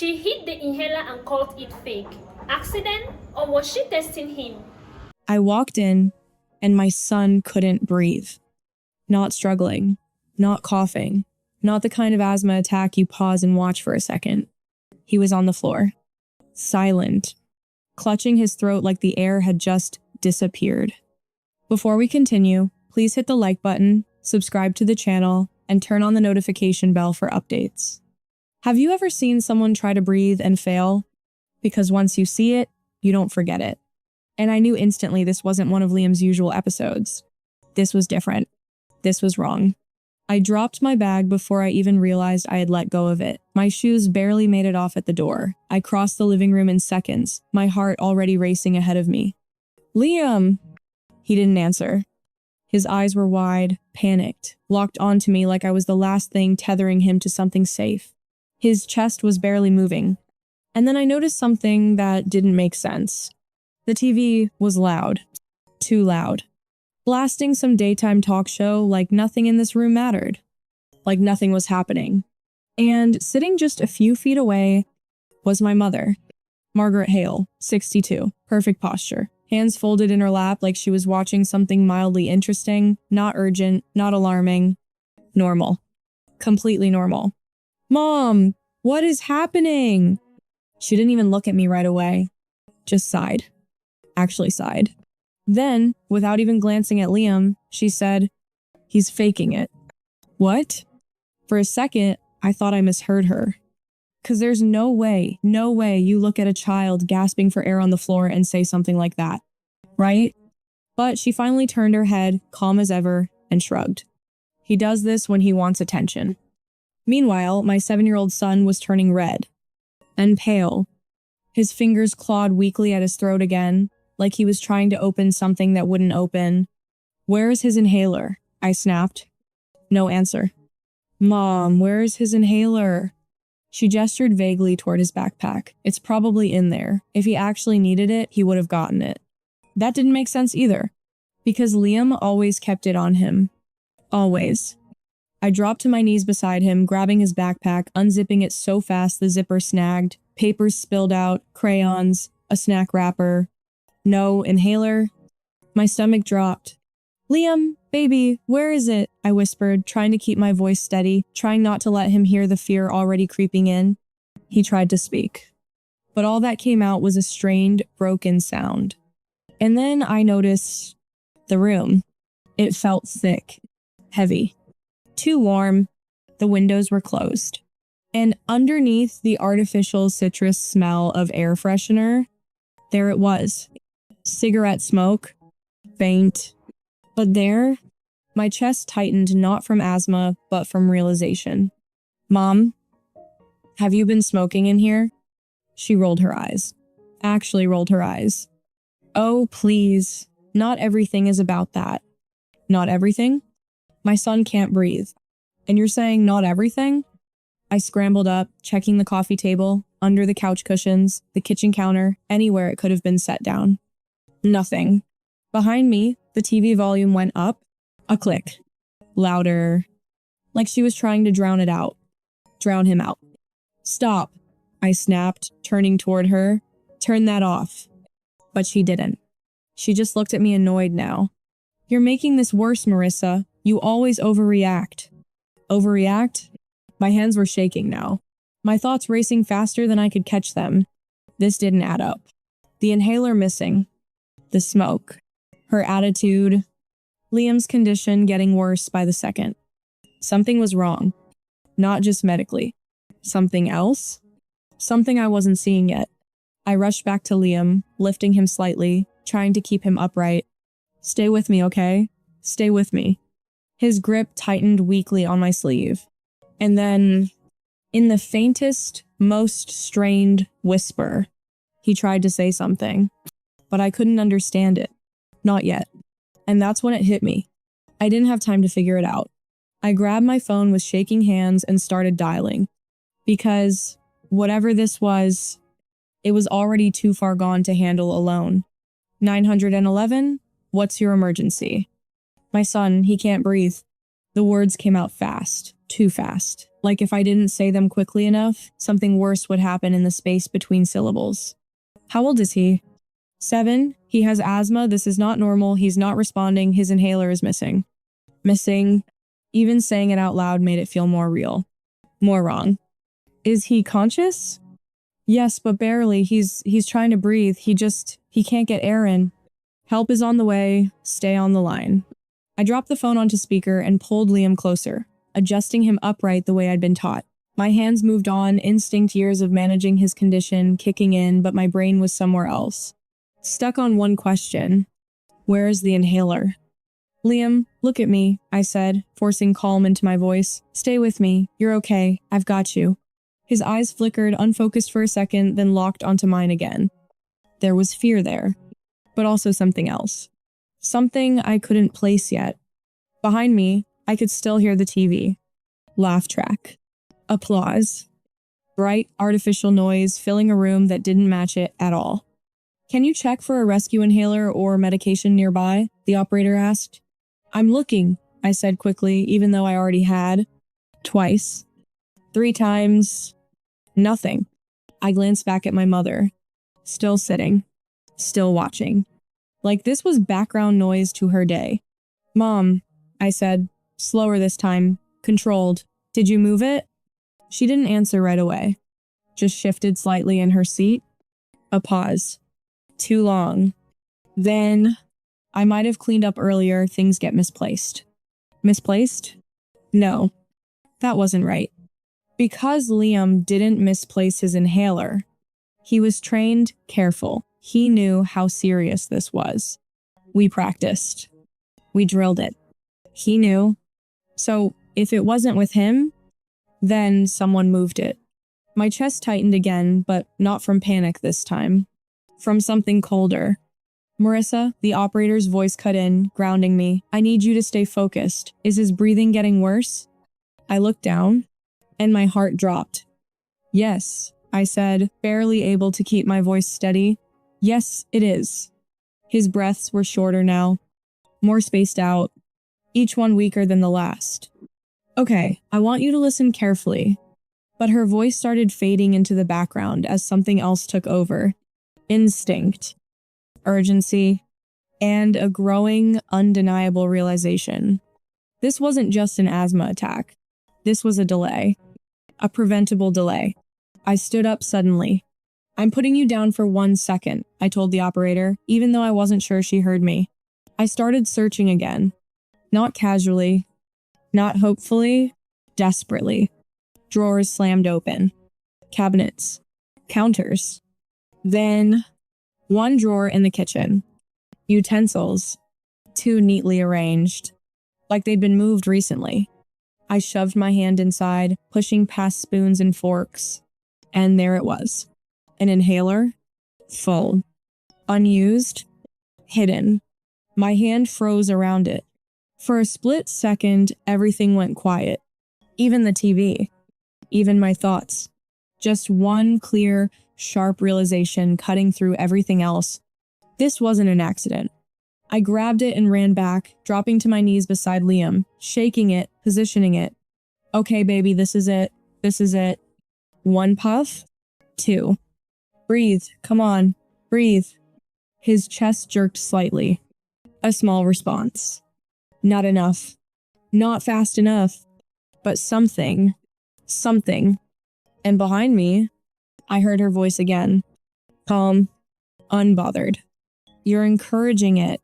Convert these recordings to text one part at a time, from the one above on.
She hid the inhaler and called it fake. Accident, or was she testing him? I walked in, and my son couldn't breathe. Not struggling, not coughing, not the kind of asthma attack you pause and watch for a second. He was on the floor, silent, clutching his throat like the air had just disappeared. Before we continue, please hit the like button, subscribe to the channel, and turn on the notification bell for updates. Have you ever seen someone try to breathe and fail? Because once you see it, you don't forget it. And I knew instantly this wasn't one of Liam's usual episodes. This was different. This was wrong. I dropped my bag before I even realized I had let go of it. My shoes barely made it off at the door. I crossed the living room in seconds, my heart already racing ahead of me. Liam! He didn't answer. His eyes were wide, panicked, locked onto me like I was the last thing tethering him to something safe. His chest was barely moving. And then I noticed something that didn't make sense. The TV was loud. Too loud. Blasting some daytime talk show like nothing in this room mattered. Like nothing was happening. And sitting just a few feet away was my mother, Margaret Hale, 62, perfect posture. Hands folded in her lap like she was watching something mildly interesting, not urgent, not alarming. Normal. Completely normal. Mom, what is happening? She didn't even look at me right away. Just sighed. Actually sighed. Then, without even glancing at Liam, she said, "He's faking it." What? For a second, I thought I misheard her. 'Cause there's no way you look at a child gasping for air on the floor and say something like that, right? But she finally turned her head, calm as ever, and shrugged. He does this when he wants attention. Meanwhile, my 7-year-old son was turning red and pale. His fingers clawed weakly at his throat again, like he was trying to open something that wouldn't open. "Where is his inhaler?" I snapped. No answer. "Mom, where is his inhaler?" She gestured vaguely toward his backpack. "It's probably in there. If he actually needed it, he would have gotten it." That didn't make sense either, because Liam always kept it on him. Always. I dropped to my knees beside him, grabbing his backpack, unzipping it so fast the zipper snagged, papers spilled out, crayons, a snack wrapper. No inhaler. My stomach dropped. "Liam, baby, where is it?" I whispered, trying to keep my voice steady, trying not to let him hear the fear already creeping in. He tried to speak, but all that came out was a strained, broken sound. And then I noticed the room. It felt thick, heavy, too warm. The windows were closed. And underneath the artificial citrus smell of air freshener, there it was. Cigarette smoke. Faint. But there, my chest tightened not from asthma, but from realization. "Mom, have you been smoking in here?" She rolled her eyes. Actually rolled her eyes. "Oh, please. Not everything is about that." "Not everything?" "My son can't breathe." "And you're saying not everything?" I scrambled up, checking the coffee table, under the couch cushions, the kitchen counter, anywhere it could have been set down. Nothing. Behind me, the TV volume went up. A click. Louder. Like she was trying to drown it out. Drown him out. "Stop," I snapped, turning toward her. "Turn that off." But she didn't. She just looked at me annoyed now. "You're making this worse, Marissa. You always overreact." Overreact? My hands were shaking now. My thoughts racing faster than I could catch them. This didn't add up. The inhaler missing. The smoke. Her attitude. Liam's condition getting worse by the second. Something was wrong. Not just medically. Something else? Something I wasn't seeing yet. I rushed back to Liam, lifting him slightly, trying to keep him upright. "Stay with me, okay? Stay with me." His grip tightened weakly on my sleeve. And then, in the faintest, most strained whisper, he tried to say something. But I couldn't understand it. Not yet. And that's when it hit me. I didn't have time to figure it out. I grabbed my phone with shaking hands and started dialing. Because, whatever this was, it was already too far gone to handle alone. 911? What's your emergency? "My son, he can't breathe." The words came out fast. Too fast. Like if I didn't say them quickly enough, something worse would happen in the space between syllables. How old is he? 7. He has asthma. This is not normal. He's not responding. His inhaler is missing. Missing. Even saying it out loud made it feel more real. More wrong. Is he conscious? Yes, but barely. He's trying to breathe. He can't get air in. Help is on the way. Stay on the line. I dropped the phone onto speaker and pulled Liam closer, adjusting him upright the way I'd been taught. My hands moved on, instinct years of managing his condition kicking in, but my brain was somewhere else. Stuck on one question. Where is the inhaler? Liam, look at me, I said, forcing calm into my voice. Stay with me. You're okay. I've got you. His eyes flickered, unfocused for a second, then locked onto mine again. There was fear there, but also something else. Something I couldn't place yet. Behind me, I could still hear the TV. Laugh track. Applause. Bright, artificial noise filling a room that didn't match it at all. Can you check for a rescue inhaler or medication nearby? The operator asked. I'm looking, I said quickly, even though I already had. Twice. 3 times. Nothing. I glanced back at my mother. Still sitting. Still watching. Like this was background noise to her day. Mom, I said, slower this time, controlled. Did you move it? She didn't answer right away. Just shifted slightly in her seat. A pause. Too long. Then, I might have cleaned up earlier, things get misplaced. Misplaced? No, that wasn't right. Because Liam didn't misplace his inhaler, he was trained, careful. He knew how serious this was. We practiced. We drilled it. He knew. So, if it wasn't with him, then someone moved it. My chest tightened again, but not from panic this time. From something colder. Marissa, the operator's voice cut in, grounding me. I need you to stay focused. Is his breathing getting worse? I looked down, and my heart dropped. Yes, I said, barely able to keep my voice steady. Yes, it is. His breaths were shorter now, more spaced out, each one weaker than the last. Okay, I want you to listen carefully. But her voice started fading into the background as something else took over. Instinct, urgency, and a growing, undeniable realization. This wasn't just an asthma attack. This was a delay. A preventable delay. I stood up suddenly. I'm putting you down for 1 second, I told the operator, even though I wasn't sure she heard me. I started searching again. Not casually, not hopefully, desperately. Drawers slammed open. Cabinets. Counters. Then, one drawer in the kitchen. Utensils. 2 neatly arranged. Like they'd been moved recently. I shoved my hand inside, pushing past spoons and forks. And there it was. An inhaler. Full. Unused. Hidden. My hand froze around it. For a split second, everything went quiet. Even the TV. Even my thoughts. Just one clear, sharp realization cutting through everything else. This wasn't an accident. I grabbed it and ran back, dropping to my knees beside Liam, shaking it, positioning it. Okay, baby, this is it. This is it. 1 puff. 2. Breathe. Come on. Breathe. His chest jerked slightly. A small response. Not enough. Not fast enough. But something. Something. And behind me, I heard her voice again. Calm. Unbothered. You're encouraging it.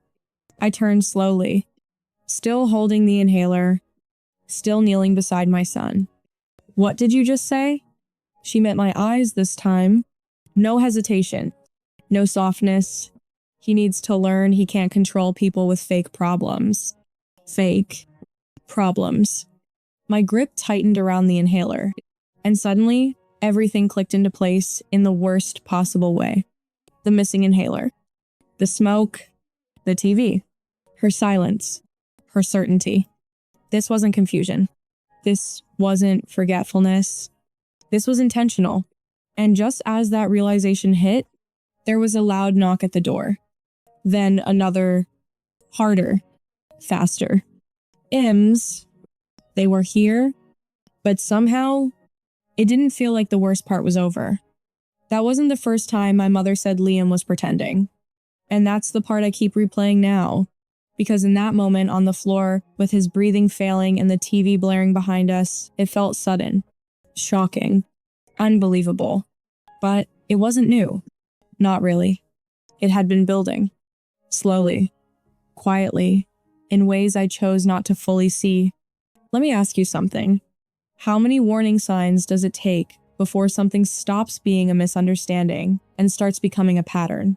I turned slowly. Still holding the inhaler. Still kneeling beside my son. What did you just say? She met my eyes this time. No hesitation. No softness. He needs to learn he can't control people with fake problems. Fake problems. My grip tightened around the inhaler. And suddenly, everything clicked into place in the worst possible way. The missing inhaler. The smoke. The TV. Her silence. Her certainty. This wasn't confusion. This wasn't forgetfulness. This was intentional. And just as that realization hit, there was a loud knock at the door. Then another, harder, faster. Ims. They were here, But somehow, it didn't feel like the worst part was over. That wasn't the first time my mother said Liam was pretending. And that's the part I keep replaying now. Because in that moment on the floor, with his breathing failing and the TV blaring behind us, it felt sudden, shocking, unbelievable. But it wasn't new. Not really. It had been building. Slowly. Quietly. In ways I chose not to fully see. Let me ask you something. How many warning signs does it take before something stops being a misunderstanding and starts becoming a pattern?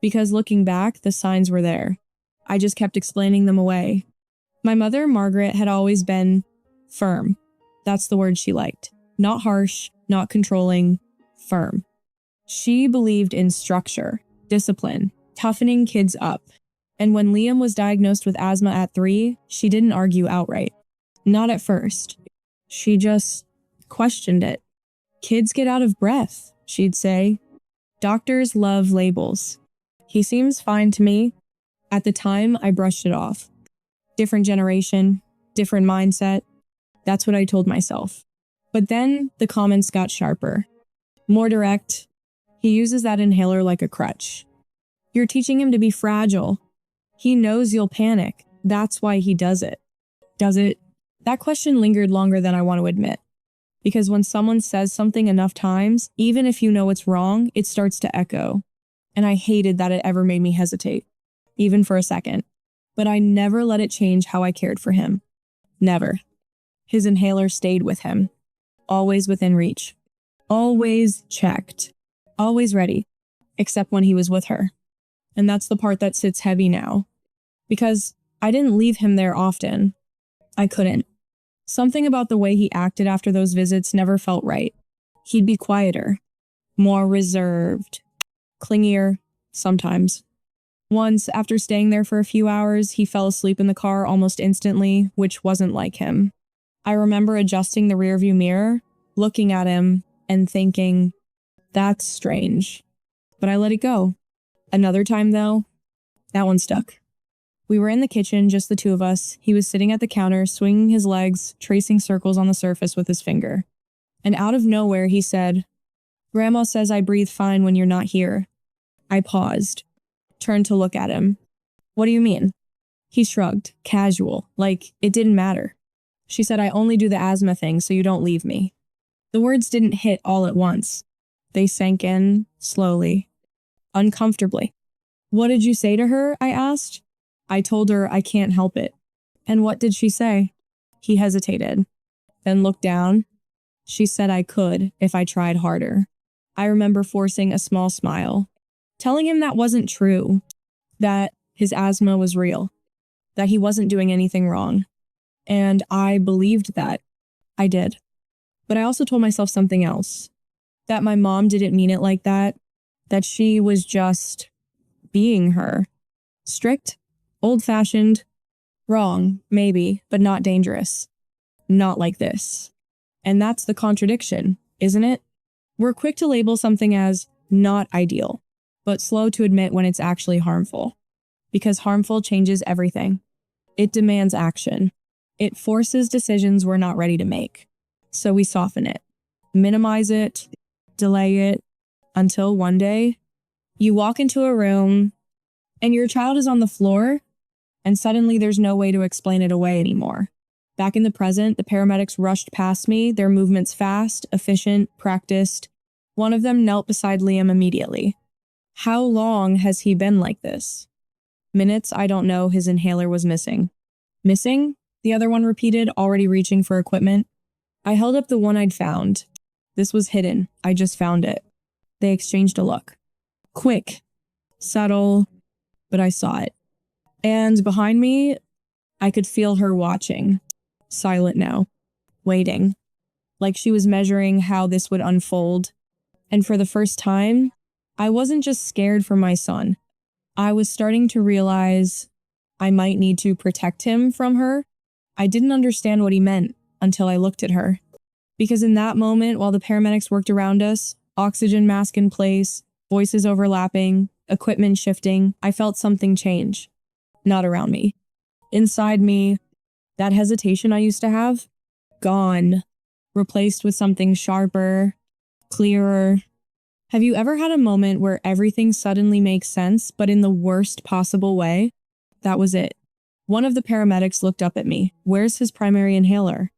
Because looking back, the signs were there. I just kept explaining them away. My mother, Margaret, had always been firm. That's the word she liked. Not harsh, not controlling, firm. She believed in structure, discipline, toughening kids up. And when Liam was diagnosed with asthma at 3, she didn't argue outright. Not at first. She just questioned it. Kids get out of breath, she'd say. Doctors love labels. He seems fine to me. At the time, I brushed it off. Different generation, different mindset. That's what I told myself. But then the comments got sharper. More direct. He uses that inhaler like a crutch. You're teaching him to be fragile. He knows you'll panic. That's why he does it. Does it? That question lingered longer than I want to admit. Because when someone says something enough times, even if you know it's wrong, it starts to echo. And I hated that it ever made me hesitate. Even for a second. But I never let it change how I cared for him. Never. His inhaler stayed with him. Always within reach. Always checked. Always ready. Except when he was with her. And that's the part that sits heavy now. Because I didn't leave him there often. I couldn't. Something about the way he acted after those visits never felt right. He'd be quieter. More reserved. Clingier. Sometimes. Once, after staying there for a few hours, he fell asleep in the car almost instantly, which wasn't like him. I remember adjusting the rearview mirror, looking at him, and thinking, that's strange. But I let it go. Another time, though, that one stuck. We were in the kitchen, just the two of us. He was sitting at the counter, swinging his legs, tracing circles on the surface with his finger. And out of nowhere, he said, "Grandma says I breathe fine when you're not here." I paused. Turned to look at him. "What do you mean?" He shrugged, casual, like it didn't matter. She said, "I only do the asthma thing so you don't leave me." The words didn't hit all at once. They sank in, slowly, uncomfortably. "What did you say to her?" I asked. "I told her I can't help it." "And what did she say?" He hesitated, then looked down. "She said I could if I tried harder." I remember forcing a small smile. Telling him that wasn't true, that his asthma was real, that he wasn't doing anything wrong. And I believed that. I did. But I also told myself something else, that my mom didn't mean it like that she was just being her. Strict, old-fashioned, wrong, maybe, but not dangerous. Not like this. And that's the contradiction, isn't it? We're quick to label something as not ideal, but slow to admit when it's actually harmful. Because harmful changes everything. It demands action. It forces decisions we're not ready to make. So we soften it, minimize it, delay it, until one day, you walk into a room, and your child is on the floor, and suddenly there's no way to explain it away anymore. Back in the present, the paramedics rushed past me, their movements fast, efficient, practiced. One of them knelt beside Liam immediately. How long has he been like this? Minutes, I don't know, his inhaler was missing. Missing? The other one repeated, already reaching for equipment. I held up the one I'd found. This was hidden. I just found it. They exchanged a look. Quick. Subtle. But I saw it. And behind me, I could feel her watching. Silent now. Waiting. Like she was measuring how this would unfold. And for the first time, I wasn't just scared for my son. I was starting to realize I might need to protect him from her. I didn't understand what he meant until I looked at her. Because in that moment, while the paramedics worked around us, oxygen mask in place, voices overlapping, equipment shifting, I felt something change. Not around me. Inside me, that hesitation I used to have, gone. replaced with something sharper, clearer. Have you ever had a moment where everything suddenly makes sense, but in the worst possible way? That was it. One of the paramedics looked up at me. Where's his primary inhaler?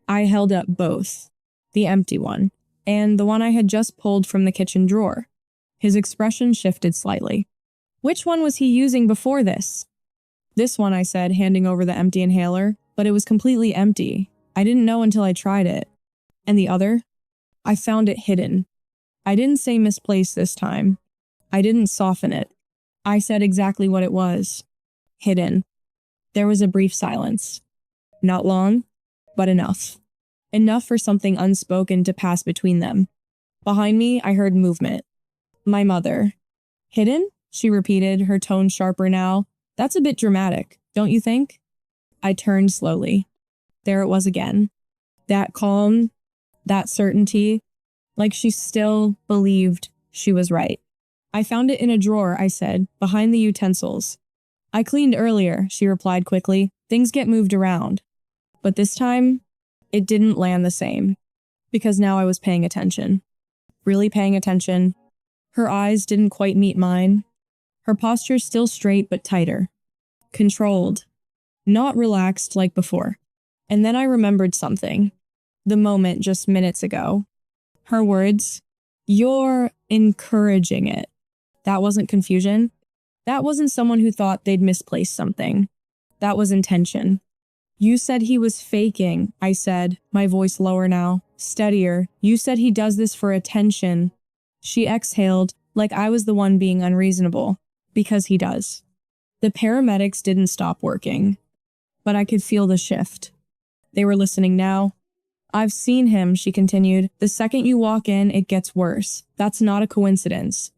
I held up both, the empty one, and the one I had just pulled from the kitchen drawer. His expression shifted slightly. Which one was he using before this? This one, I said, handing over the empty inhaler, but it was completely empty. I didn't know until I tried it. And the other? I found it hidden. I didn't say misplaced this time. I didn't soften it. I said exactly what it was. Hidden. There was a brief silence. Not long, but enough. Enough for something unspoken to pass between them. Behind me, I heard movement. My mother. Hidden? She repeated, her tone sharper now. That's a bit dramatic, don't you think? I turned slowly. There it was again. That calm, that certainty, like she still believed she was right. I found it in a drawer, I said, behind the utensils. I cleaned earlier, she replied quickly. Things get moved around. But this time, it didn't land the same. Because now I was paying attention. Really paying attention. Her eyes didn't quite meet mine. Her posture still straight but tighter. Controlled. Not relaxed like before. And then I remembered something. The moment just minutes ago. Her words. You're encouraging it. That wasn't confusion. That wasn't someone who thought they'd misplaced something. That was intention. You said he was faking, I said, my voice lower now, steadier. You said he does this for attention. She exhaled, like I was the one being unreasonable. Because he does. The paramedics didn't stop working. But I could feel the shift. They were listening now. I've seen him, she continued. The second you walk in, it gets worse. That's not a coincidence.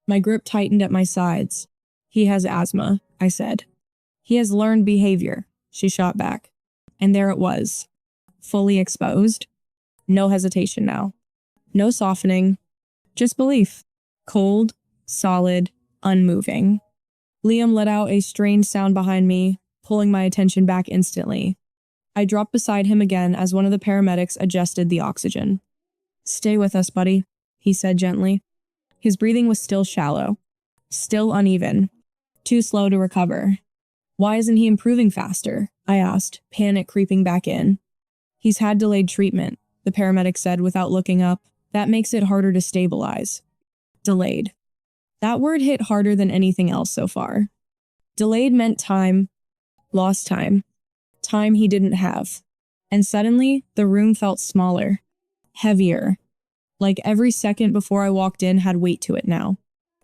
My grip tightened at my sides. He has asthma, I said. He has learned behavior, she shot back. And there it was. Fully exposed. No hesitation now. No softening. Just belief. Cold, solid, unmoving. Liam let out a strained sound behind me, pulling my attention back instantly. I dropped beside him again as one of the paramedics adjusted the oxygen. Stay with us, buddy, he said gently. His breathing was still shallow, still uneven, too slow to recover. Why isn't he improving faster? I asked, panic creeping back in. He's had delayed treatment, the paramedic said without looking up. That makes it harder to stabilize. Delayed. That word hit harder than anything else so far. Delayed meant time, lost time. Time he didn't have. And suddenly, the room felt smaller, heavier. Like every second before I walked in had weight to it now.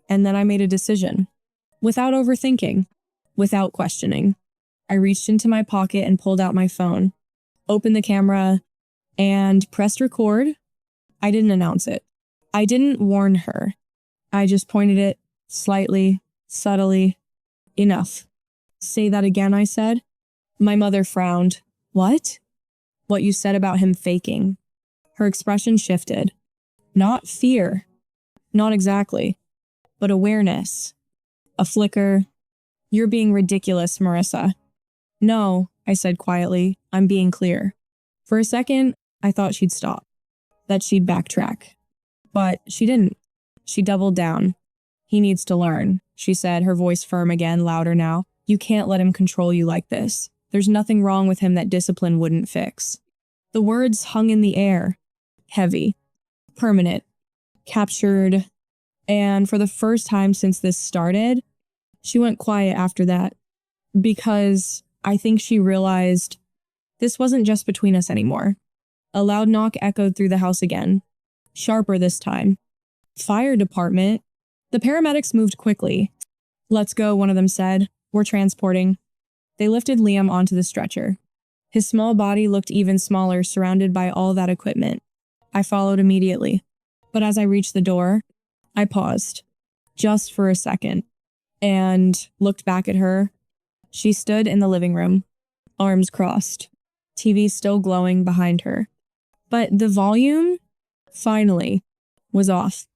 And then I made a decision. Without overthinking. Without questioning. I reached into my pocket and pulled out my phone. Opened the camera and pressed record. I didn't announce it. I didn't warn her. I just pointed it slightly, subtly. Enough. Say that again, I said. My mother frowned. What? What you said about him faking. Her expression shifted. Not fear. Not exactly. But awareness. A flicker. You're being ridiculous, Marissa. No, I said quietly. I'm being clear. For a second, I thought she'd stop. That she'd backtrack. But she didn't. She doubled down. He needs to learn, she said, her voice firm again, louder now. You can't let him control you like this. There's nothing wrong with him that discipline wouldn't fix. The words hung in the air. Heavy. Permanent. Captured. And for the first time since this started, she went quiet after that. Because I think she realized this wasn't just between us anymore. A loud knock echoed through the house again. Sharper this time. Fire department. The paramedics moved quickly. Let's go, one of them said. We're transporting. They lifted Liam onto the stretcher. His small body looked even smaller, surrounded by all that equipment. I followed immediately. But as I reached the door, I paused. Just for a second. And looked back at her. She stood in the living room, arms crossed, TV still glowing behind her. But the volume, finally, was off.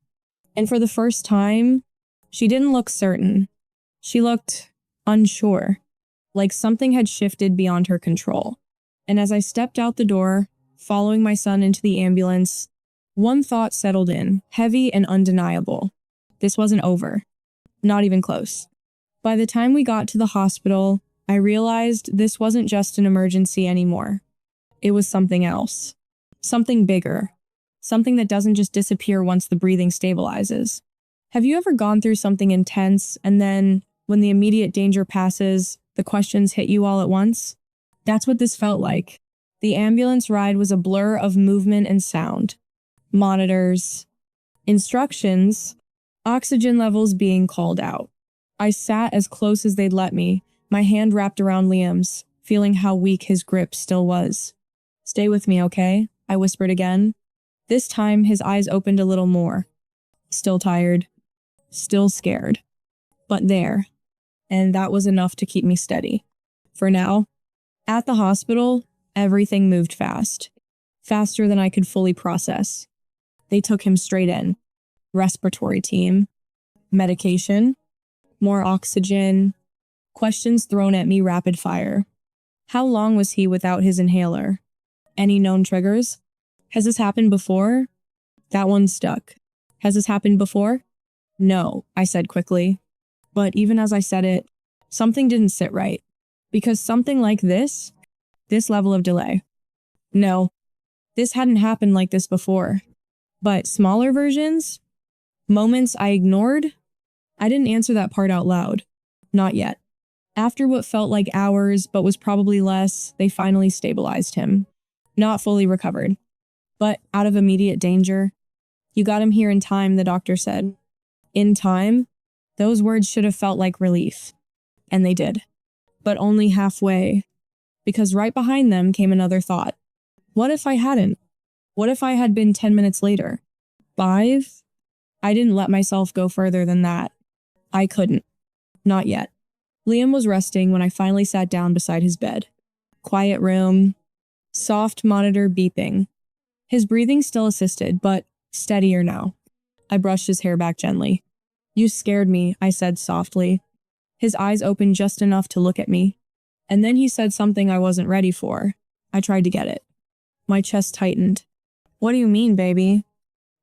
And for the first time, she didn't look certain. She looked unsure, like something had shifted beyond her control. And as I stepped out the door, following my son into the ambulance, one thought settled in, heavy and undeniable. This wasn't over. Not even close. By the time we got to the hospital, I realized this wasn't just an emergency anymore. It was something else. Something bigger. Something that doesn't just disappear once the breathing stabilizes. Have you ever gone through something intense and then, when the immediate danger passes, the questions hit you all at once? That's what this felt like. The ambulance ride was a blur of movement and sound. Monitors, instructions, oxygen levels being called out. I sat as close as they'd let me, my hand wrapped around Liam's, feeling how weak his grip still was. "Stay with me, okay?" I whispered again. This time, his eyes opened a little more. Still tired. Still scared. But there. And that was enough to keep me steady. For now. At the hospital, everything moved fast. Faster than I could fully process. They took him straight in. Respiratory team. Medication. More oxygen. Questions thrown at me rapid fire. How long was he without his inhaler? Any known triggers? Has this happened before? That one stuck. Has this happened before? No, I said quickly. But even as I said it, something didn't sit right. Because something like this level of delay. No, this hadn't happened like this before. But smaller versions? Moments I ignored? I didn't answer that part out loud. Not yet. After what felt like hours, but was probably less, they finally stabilized him. Not fully recovered, but out of immediate danger. "You got him here in time," the doctor said. In time? Those words should have felt like relief. And they did. But only halfway. Because right behind them came another thought. What if I hadn't? What if I had been 10 minutes later? 5? I didn't let myself go further than that. I couldn't. Not yet. Liam was resting when I finally sat down beside his bed. Quiet room. Soft monitor beeping. His breathing still assisted, but steadier now. I brushed his hair back gently. "You scared me," I said softly. His eyes opened just enough to look at me. And then he said something I wasn't ready for. I tried to get it. My chest tightened. "What do you mean, baby?"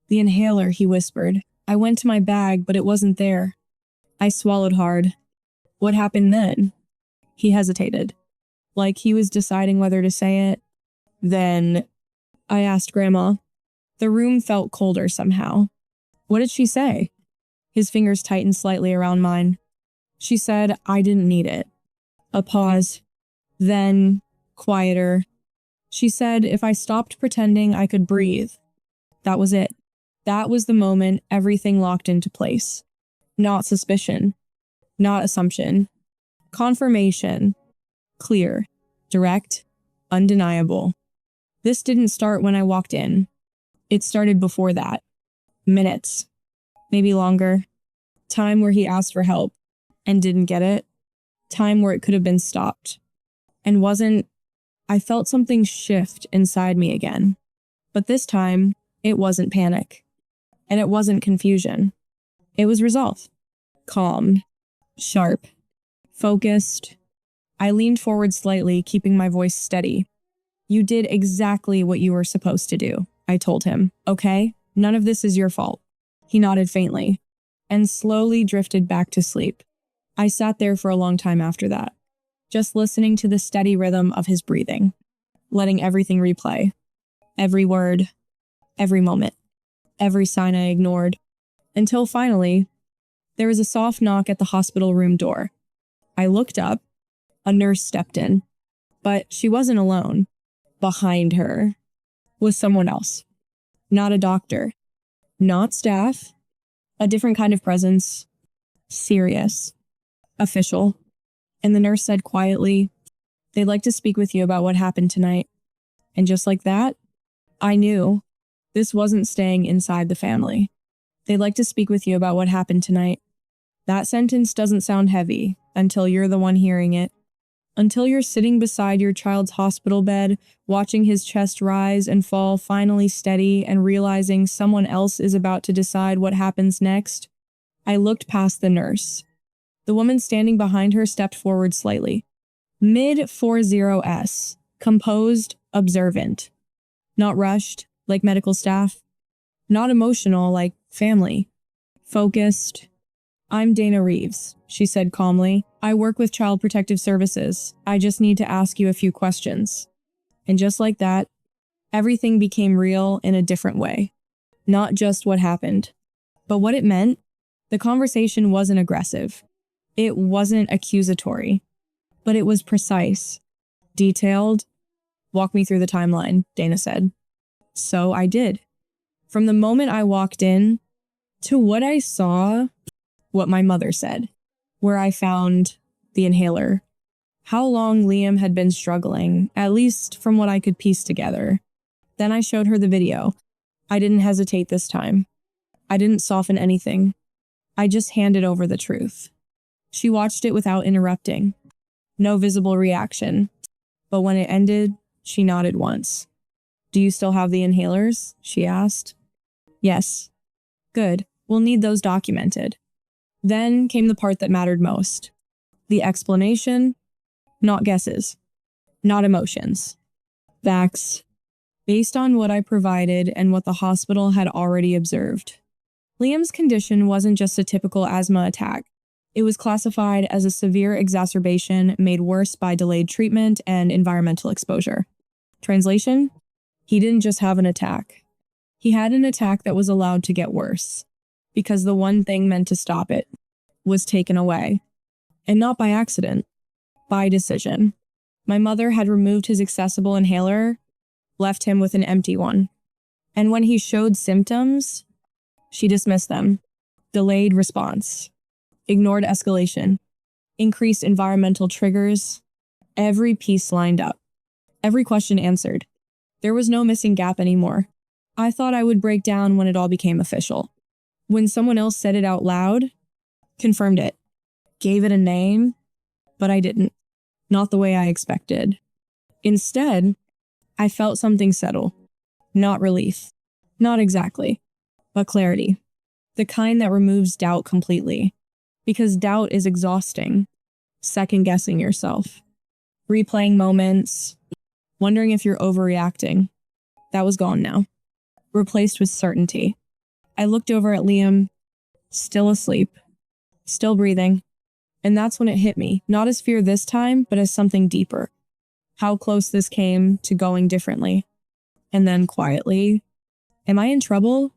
"The inhaler," he whispered. "I went to my bag, but it wasn't there." I swallowed hard. "What happened then?" He hesitated. Like he was deciding whether to say it. "Then," I asked Grandma. The room felt colder somehow. "What did she say?" His fingers tightened slightly around mine. "She said I didn't need it." A pause. Then, quieter. She said if I stopped pretending I could breathe. That was it. That was the moment everything locked into place. Not suspicion. Not assumption. Confirmation. Clear. Direct. Undeniable. This didn't start when I walked in. It started before that. Minutes. Maybe longer. Time where he asked for help and didn't get it. Time where it could have been stopped. And wasn't. I felt something shift inside me again. But this time, it wasn't panic. And it wasn't confusion. It was resolve. Calm. Sharp. Focused. I leaned forward slightly, keeping my voice steady. "You did exactly what you were supposed to do," I told him. "Okay? None of this is your fault." He nodded faintly and slowly drifted back to sleep. I sat there for a long time after that, just listening to the steady rhythm of his breathing, letting everything replay. Every word, every moment, every sign I ignored. Until finally, there was a soft knock at the hospital room door. I looked up. A nurse stepped in. But she wasn't alone. Behind her was someone else. Not a doctor. Not staff. A different kind of presence. Serious. Official. And the nurse said quietly, "They'd like to speak with you about what happened tonight." And just like that, I knew this wasn't staying inside the family. "They'd like to speak with you about what happened tonight." That sentence doesn't sound heavy until you're the one hearing it. Until you're sitting beside your child's hospital bed, watching his chest rise and fall finally steady and realizing someone else is about to decide what happens next. I looked past the nurse. The woman standing behind her stepped forward slightly. Mid-40s, composed, observant. Not rushed, like medical staff. Not emotional, like family. Focused. I'm Dana Reeves, she said calmly. I work with Child Protective Services. I just need to ask you a few questions. And just like that, everything became real in a different way. Not just what happened, but what it meant. The conversation wasn't aggressive. It wasn't accusatory, but it was precise, detailed. Walk me through the timeline, Dana said. So I did. From the moment I walked in to what I saw, what my mother said, where I found the inhaler, how long Liam had been struggling, at least from what I could piece together. Then I showed her the video. I didn't hesitate this time. I didn't soften anything. I just handed over the truth. She watched it without interrupting. No visible reaction. But when it ended, she nodded once. Do you still have the inhalers? She asked. Yes. Good. We'll need those documented. Then came the part that mattered most. The explanation, not guesses, not emotions. Facts, based on what I provided and what the hospital had already observed. Liam's condition wasn't just a typical asthma attack. It was classified as a severe exacerbation made worse by delayed treatment and environmental exposure. Translation? He didn't just have an attack. He had an attack that was allowed to get worse, because the one thing meant to stop it was taken away. And not by accident, by decision. My mother had removed his accessible inhaler, left him with an empty one. And when he showed symptoms, she dismissed them. Delayed response. Ignored escalation. Increased environmental triggers. Every piece lined up. Every question answered. There was no missing gap anymore. I thought I would break down when it all became official. When someone else said it out loud, confirmed it, gave it a name, but I didn't. Not the way I expected. Instead, I felt something settle. Not relief. Not exactly, but clarity. The kind that removes doubt completely. Because doubt is exhausting. Second-guessing yourself. Replaying moments. Wondering if you're overreacting. That was gone now. Replaced with certainty. I looked over at Liam, still asleep, still breathing. And that's when it hit me, not as fear this time, but as something deeper. How close this came to going differently. And then quietly, am I in trouble?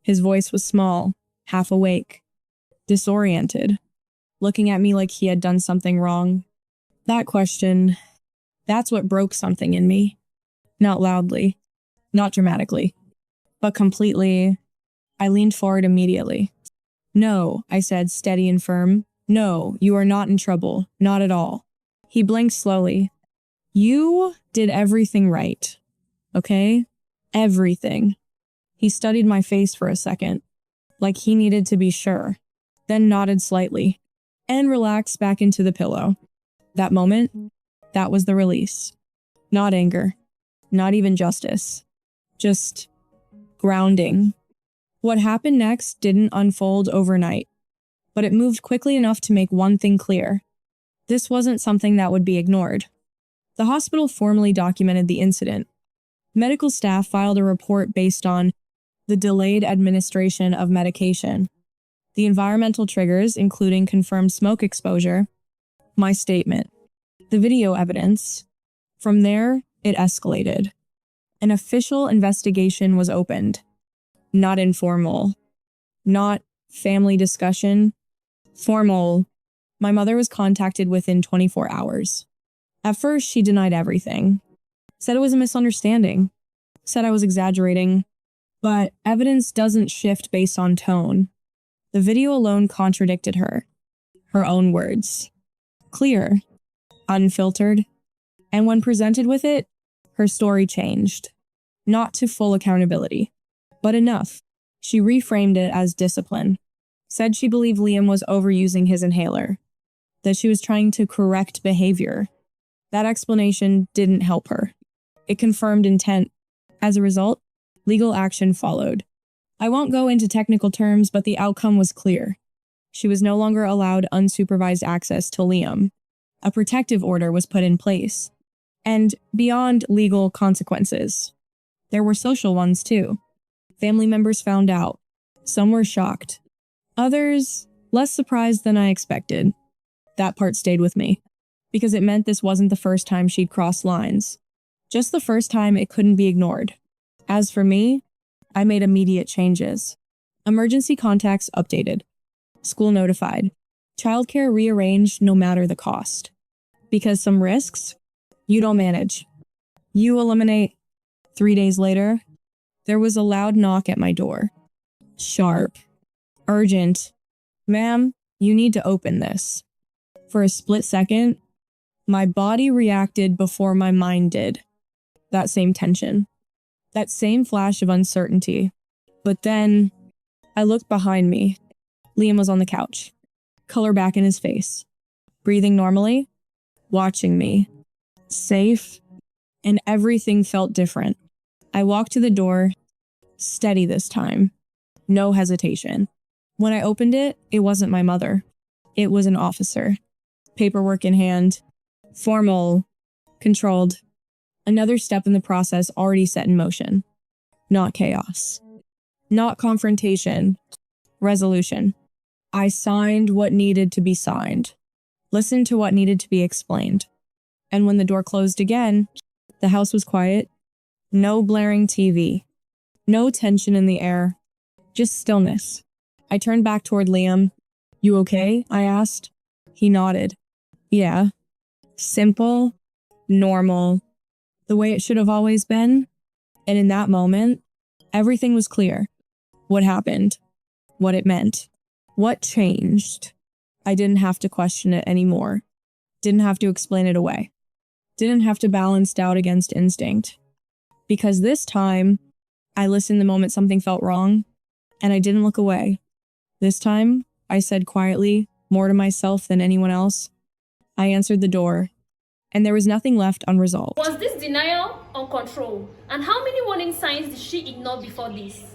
His voice was small, half awake, disoriented, looking at me like he had done something wrong. That question, that's what broke something in me. Not loudly, not dramatically, but completely. I leaned forward immediately. No, I said, steady and firm. No, you are not in trouble. Not at all. He blinked slowly. You did everything right. Okay? Everything. He studied my face for a second, like he needed to be sure, then nodded slightly, and relaxed back into the pillow. That moment, that was the release. Not anger. Not even justice. Just grounding. What happened next didn't unfold overnight, but it moved quickly enough to make one thing clear. This wasn't something that would be ignored. The hospital formally documented the incident. Medical staff filed a report based on the delayed administration of medication, the environmental triggers, including confirmed smoke exposure, my statement, the video evidence. From there, it escalated. An official investigation was opened. Not informal. Not family discussion. Formal. My mother was contacted within 24 hours. At first, she denied everything. Said it was a misunderstanding. Said I was exaggerating. But evidence doesn't shift based on tone. The video alone contradicted her. Her own words. Clear. Unfiltered. And when presented with it, her story changed. Not to full accountability, but enough. She reframed it as discipline. Said she believed Liam was overusing his inhaler. That she was trying to correct behavior. That explanation didn't help her. It confirmed intent. As a result, legal action followed. I won't go into technical terms, but the outcome was clear. She was no longer allowed unsupervised access to Liam. A protective order was put in place. And beyond legal consequences, There were social ones too. Family members found out. Some were shocked. Others, less surprised than I expected. That part stayed with me, because it meant this wasn't the first time she'd crossed lines. Just the first time it couldn't be ignored. As for me, I made immediate changes. Emergency contacts updated. School notified. Childcare rearranged no matter the cost. Because some risks, you don't manage. You eliminate. 3 days later, there was a loud knock at my door. Sharp. Urgent. Ma'am, you need to open this. For a split second, my body reacted before my mind did. That same tension. That same flash of uncertainty. But then, I looked behind me. Liam was on the couch. Color back in his face. Breathing normally. Watching me. Safe. And everything felt different. I walked to the door. Steady this time. No hesitation. When I opened it, it wasn't my mother. It was an officer. Paperwork in hand. Formal. Controlled. Another step in the process already set in motion. Not chaos. Not confrontation. Resolution. I signed what needed to be signed. Listened to what needed to be explained. And when the door closed again, the house was quiet. No blaring TV. No tension in the air. Just stillness. I turned back toward Liam. You okay? I asked. He nodded. Yeah. Simple. Normal. The way it should have always been. And in that moment, everything was clear. What happened? What it meant. What changed? I didn't have to question it anymore. Didn't have to explain it away. Didn't have to balance doubt against instinct. Because this time, I listened the moment something felt wrong, and I didn't look away. This time, I said quietly, more to myself than anyone else. I answered the door, and there was nothing left unresolved. Was this denial or control? And how many warning signs did she ignore before this?